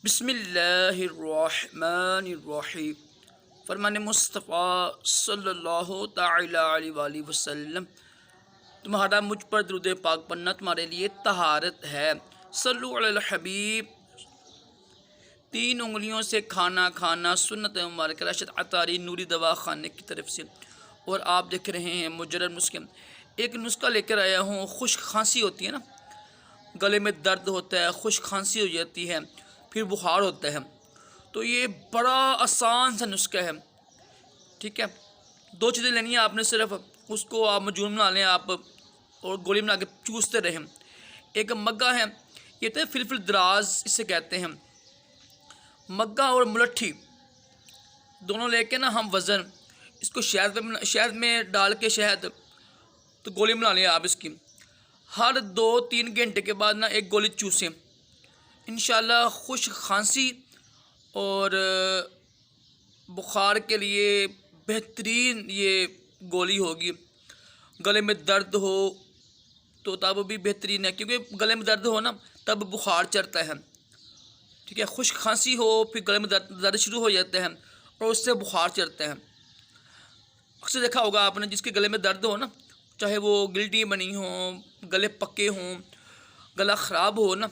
بسم اللہ الرحمن الرحیم۔ فرمان مصطفیٰ صلی اللہ تعالی علیہ وآلہ وسلم، تمہارا مجھ پر درود پاک پڑھنا تمہارے لیے طہارت ہے۔ صلو علی الحبیب۔ 3 انگلیوں سے کھانا کھانا سنت مبارکہ راشد عطاری نوری دوا خانے کی طرف سے، اور آپ دیکھ رہے ہیں مجرد نسخے۔ ایک نسخہ لے کر آیا ہوں، خشک کھانسی ہوتی ہے نا، گلے میں درد ہوتا ہے، خشک کھانسی ہو جاتی ہے، پھر بخار ہوتا ہے، تو یہ بڑا آسان سا نسخہ ہے، ٹھیک ہے۔ 2 چیزیں لینی ہیں آپ نے، صرف اس کو آپ مجون بنا لیں آپ، اور گولی بنا کے چوستے رہیں۔ ایک مگا ہے، یہ تو فلفل دراز اسے کہتے ہیں، مگا اور ملٹھی دونوں لے کے نا ہم وزن اس کو شہد میں ڈال کے شہد تو گولی بنا لیں آپ اس کی۔ ہر 2-3 گھنٹے کے بعد نا ایک گولی چوسیں، انشاءاللہ خشک کھانسی اور بخار کے لیے بہترین یہ گولی ہوگی۔ گلے میں درد ہو تو تب بھی بہترین ہے، کیونکہ گلے میں درد ہو نا تب بخار چڑھتا ہے، ٹھیک ہے۔ خشک کھانسی ہو پھر گلے میں درد شروع ہو جاتا ہے اور اس سے بخار چڑھتا ہے۔ اکثر دیکھا ہوگا آپ نے، جس کے گلے میں درد ہو نا، چاہے وہ گلٹی بنی ہوں، گلے پکے ہوں، گلا خراب ہو نا،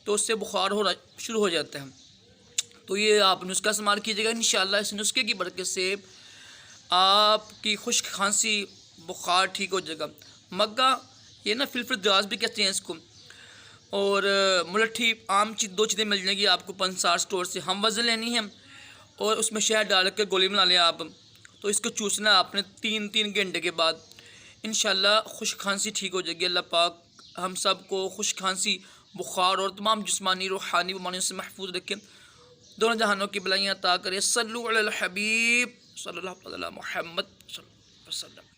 تو اس سے بخار ہونا شروع ہو جاتا ہے۔ تو یہ آپ نسخہ استعمال کیجیے گا، انشاءاللہ اس نسخے کی برکت سے آپ کی خشک کھانسی بخار ٹھیک ہو جائے گا۔ مگا یہ نا فلفل دراز بھی کہتے ہیں اس کو، اور ملٹھی عام 2 چیزیں مل جائیں گی آپ کو پنسار اسٹور سے۔ ہم وزن لینی ہے اور اس میں شہد ڈال کے گولی بنا لیں آپ، تو اس کو چوسنا آپ نے 3 گھنٹے کے بعد، انشاءاللہ خشک کھانسی ٹھیک ہو جائے گی۔ اللہ پاک ہم سب کو خشک کھانسی، بخار اور تمام جسمانی روحانی بیماریوں سے محفوظ رکھے، دونوں جہانوں کی بلائیاں عطا کرے۔ صلو علی الحبیب صلی اللہ علیہ محمد صلی اللہ علیہ وسلم۔